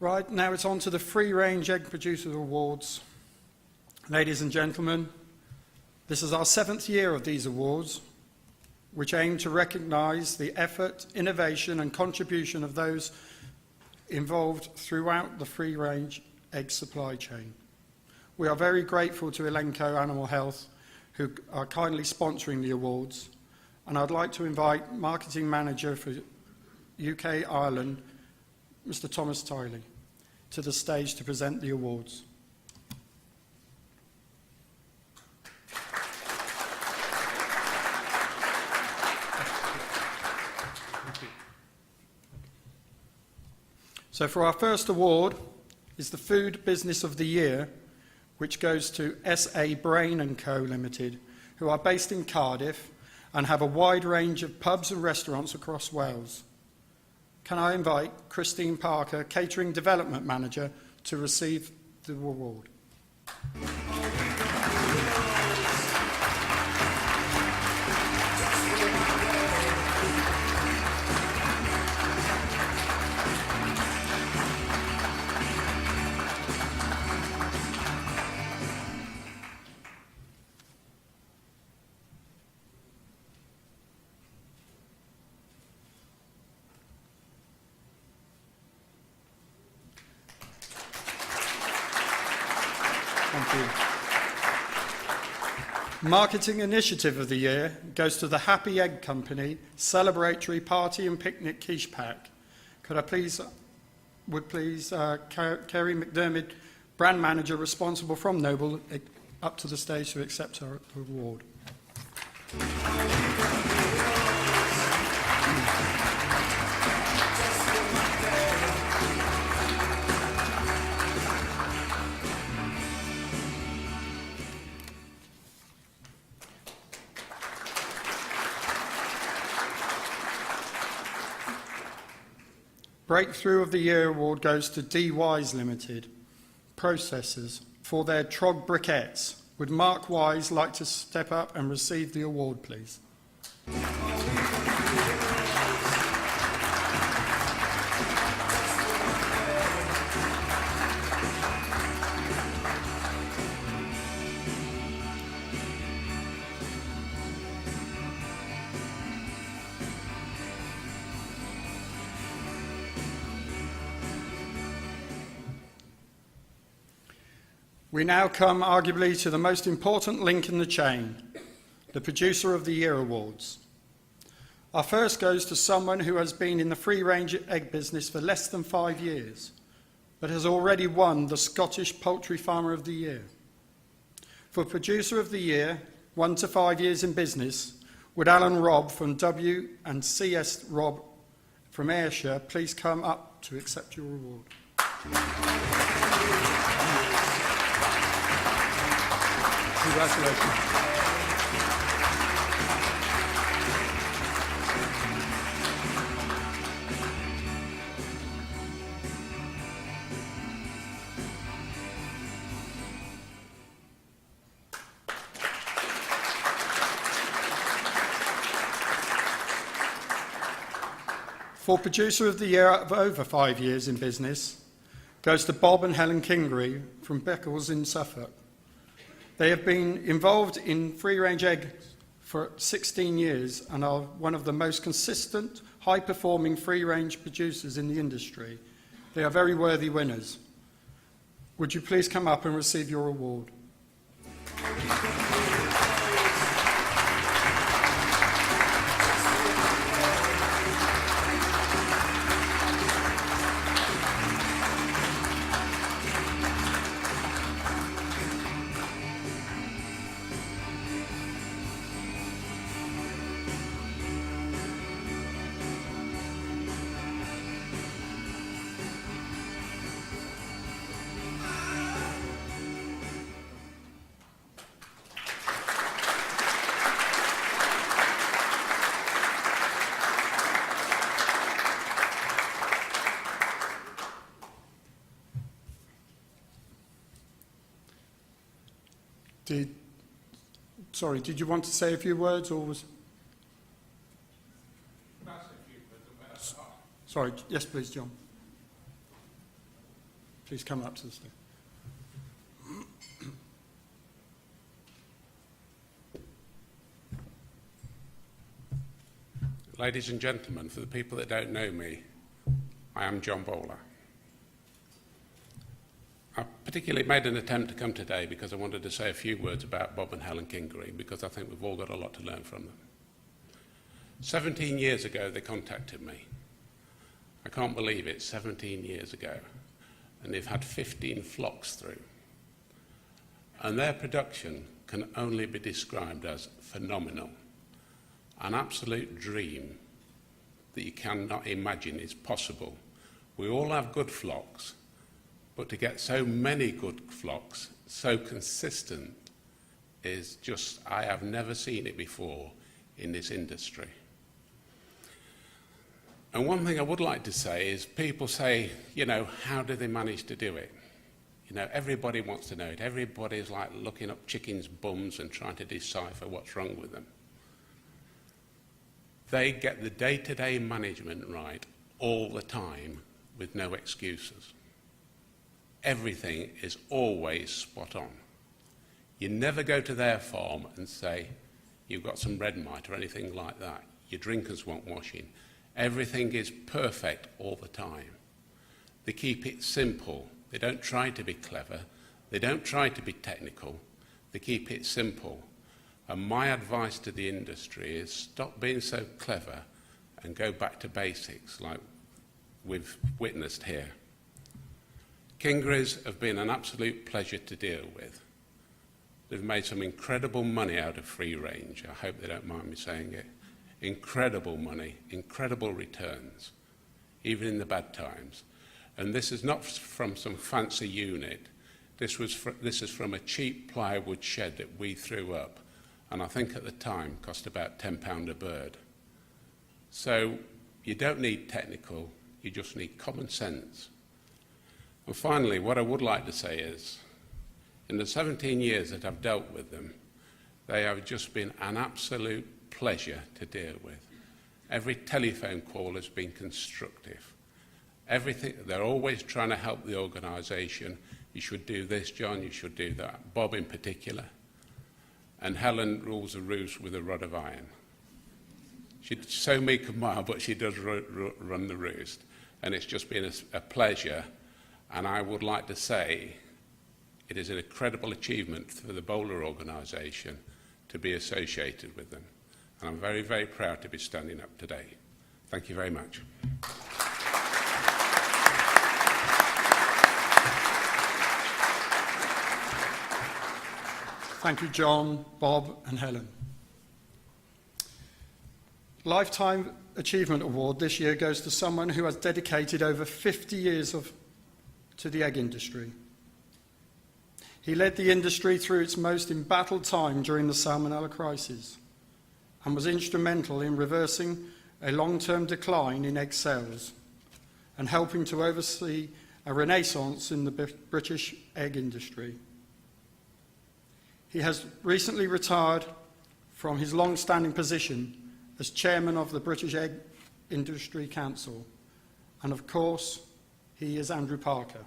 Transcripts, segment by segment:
Right, now it's on to the Free Range Egg Producers Awards. Ladies and gentlemen, this is our 7th year of these awards, which aim to recognise the effort, innovation and contribution of those involved throughout the free range egg supply chain. We are very grateful to Elanco Animal Health, who are kindly sponsoring the awards, and I'd like to invite Marketing Manager for UK Ireland, Mr. Thomas Tiley, to the stage to present the awards. So for our first award is the Food Business of the Year, which goes to SA Brain & Co Limited, who are based in Cardiff and have a wide range of pubs and restaurants across Wales. Can I invite Christine Parker, Catering Development Manager, to receive the award? Marketing Initiative of the Year goes to the Happy Egg Company Celebratory Party and Picnic Quiche Pack. Could I please, Kerry McDermott, Brand Manager responsible from Noble, up to the stage to accept her award. Breakthrough of the Year award goes to D Wise Limited, processors, for their trog briquettes. Would Mark Wise like to step up and receive the award, please? We now come arguably to the most important link in the chain, the Producer of the Year Awards. Our first goes to someone who has been in the free-range egg business for less than 5 years, but has already won the Scottish Poultry Farmer of the Year. For Producer of the Year, 1 to 5 years in business, would Alan Robb from W&CS Robb from Ayrshire please come up to accept your award? Congratulations. For Producer of the Year of over 5 years in business goes to Bob and Helen Kingery from Beccles in Suffolk. They have been involved in free-range eggs for 16 years and are one of the most consistent, high-performing free-range producers in the industry. They are very worthy winners. Would you please come up and receive your award? Did you want to say a few words, or was? Sorry, yes, please, John. Please come up to the stage. Ladies and gentlemen, for the people that don't know me, I am John Bowler. I particularly made an attempt to come today because I wanted to say a few words about Bob and Helen Kingery, because I think we've all got a lot to learn from them. 17 years ago, they contacted me. I can't believe it, 17 years ago. And they've had 15 flocks through. And their production can only be described as phenomenal. An absolute dream that you cannot imagine is possible. We all have good flocks, but to get so many good flocks, so consistent, is just, I have never seen it before in this industry. And one thing I would like to say is, people say, you know, how do they manage to do it? You know, everybody wants to know it. Everybody's like looking up chickens' bums and trying to decipher what's wrong with them. They get the day-to-day management right all the time with no excuses. Everything is always spot on. You never go to their farm and say, you've got some red mite or anything like that. Your drinkers want washing. Everything is perfect all the time. They keep it simple. They don't try to be clever. They don't try to be technical. They keep it simple. And my advice to the industry is stop being so clever and go back to basics like we've witnessed here. Kingery's have been an absolute pleasure to deal with. They've made some incredible money out of free range. I hope they don't mind me saying it. Incredible money, incredible returns, even in the bad times. And this is not from some fancy unit. This is from a cheap plywood shed that we threw up, and I think at the time cost about £10 a bird. So you don't need technical, you just need common sense. And finally, what I would like to say is, in the 17 years that I've dealt with them, they have just been an absolute pleasure to deal with. Every telephone call has been constructive. Everything, they're always trying to help the organisation. You should do this, John, you should do that. Bob in particular. And Helen rules the roost with a rod of iron. She's so meek and mild, but she does run the roost. And it's just been a pleasure. And I would like to say it is an incredible achievement for the Bowler organisation to be associated with them. And I'm very, very proud to be standing up today. Thank you very much. Thank you, John, Bob and Helen. Lifetime Achievement Award this year goes to someone who has dedicated over 50 years to the egg industry. He led the industry through its most embattled time during the salmonella crisis and was instrumental in reversing a long-term decline in egg sales and helping to oversee a renaissance in the British egg industry. He has recently retired from his long-standing position as chairman of the British Egg Industry Council, and of course, he is Andrew Parker.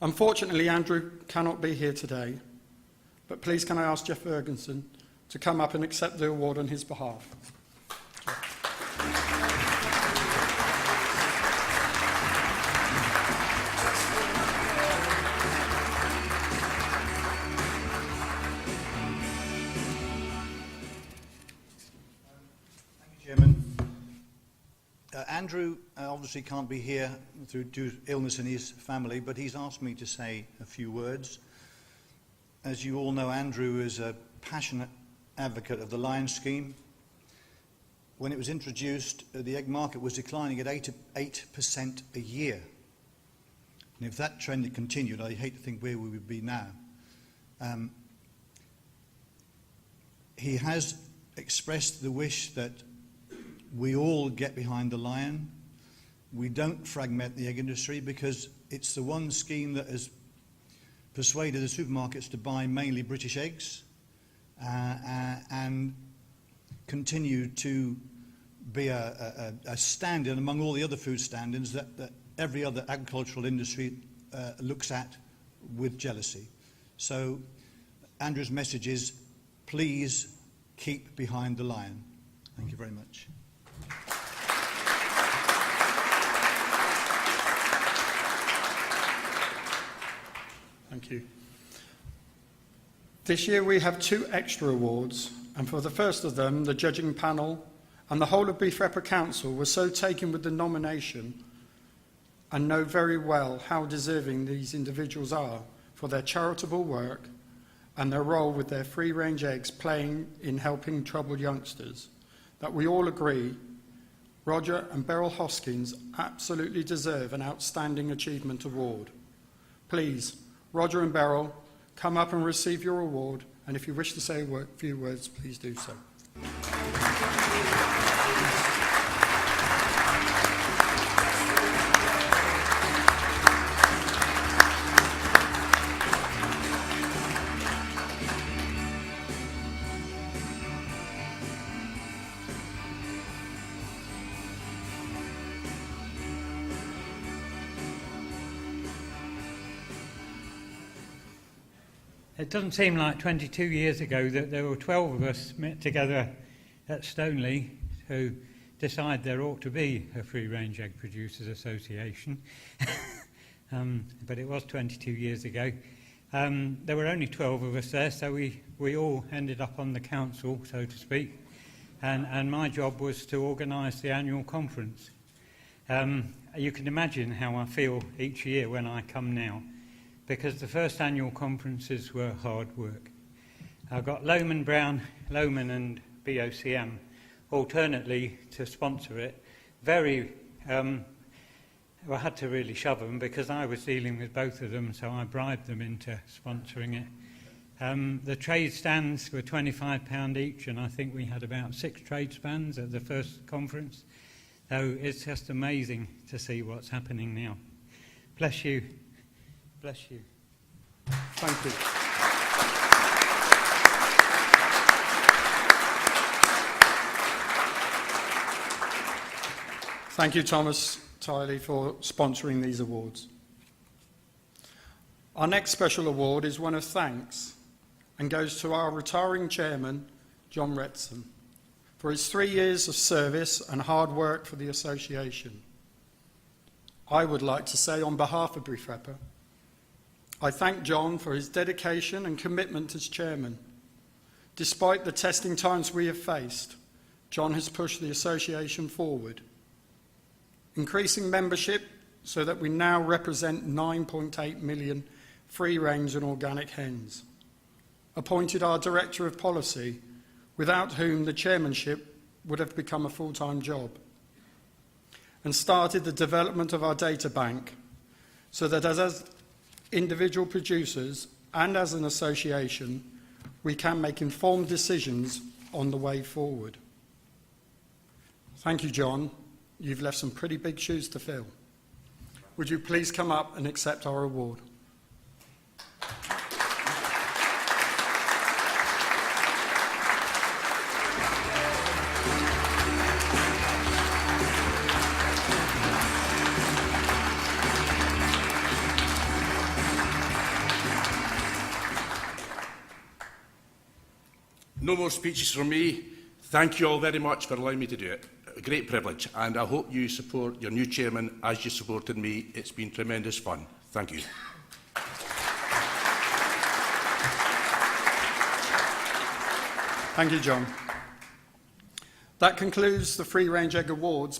Unfortunately, Andrew cannot be here today, but please can I ask Jeff Ferguson to come up and accept the award on his behalf. Andrew obviously can't be here due to illness in his family, but he's asked me to say a few words. As you all know, Andrew is a passionate advocate of the Lion Scheme. When it was introduced, the egg market was declining at 8% a year. And if that trend had continued, I hate to think where we would be now. He has expressed the wish that we all get behind the lion. We don't fragment the egg industry because it's the one scheme that has persuaded the supermarkets to buy mainly British eggs and continue to be a stand-in among all the other food stand-ins that every other agricultural industry looks at with jealousy. So Andrew's message is, please keep behind the lion. Thank you very much. Thank you. This year we have 2 extra awards, and for the first of them, the judging panel and the whole of Beef Repper Council were so taken with the nomination and know very well how deserving these individuals are for their charitable work and their role with their free-range eggs playing in helping troubled youngsters, that we all agree Roger and Beryl Hoskins absolutely deserve an Outstanding Achievement Award. Please, Roger and Beryl, come up and receive your award, and if you wish to say a few words, please do so. It doesn't seem like 22 years ago that there were 12 of us met together at Stoneleigh to decide there ought to be a free-range egg producers association. But it was 22 years ago. There were only 12 of us there, so we all ended up on the council, so to speak. And my job was to organise the annual conference. You can imagine how I feel each year when I come now, because the first annual conferences were hard work. I got Lohmann Brown, Lohmann and BOCM alternately to sponsor it. I had to really shove them because I was dealing with both of them, so I bribed them into sponsoring it. The trade stands were £25 each, and I think we had about 6 trade stands at the first conference. So it's just amazing to see what's happening now. Bless you. Bless you. Thank you. Thank you, Thomas Tiley, for sponsoring these awards. Our next special award is one of thanks and goes to our retiring chairman, John Retson, for his 3 years of service and hard work for the association. I would like to say on behalf of Beef Repper, I thank John for his dedication and commitment as chairman. Despite the testing times we have faced, John has pushed the association forward, increasing membership so that we now represent 9.8 million free-range and organic hens, appointed our Director of Policy, without whom the chairmanship would have become a full-time job, and started the development of our data bank so that as individual producers and as an association, we can make informed decisions on the way forward. Thank you, John. You've left some pretty big shoes to fill. Would you please come up and accept our award? No more speeches from me. Thank you all very much for allowing me to do it. A great privilege, and I hope you support your new chairman as you supported me. It's been tremendous fun. Thank you. Thank you, John. That concludes the Free Range Egg Awards.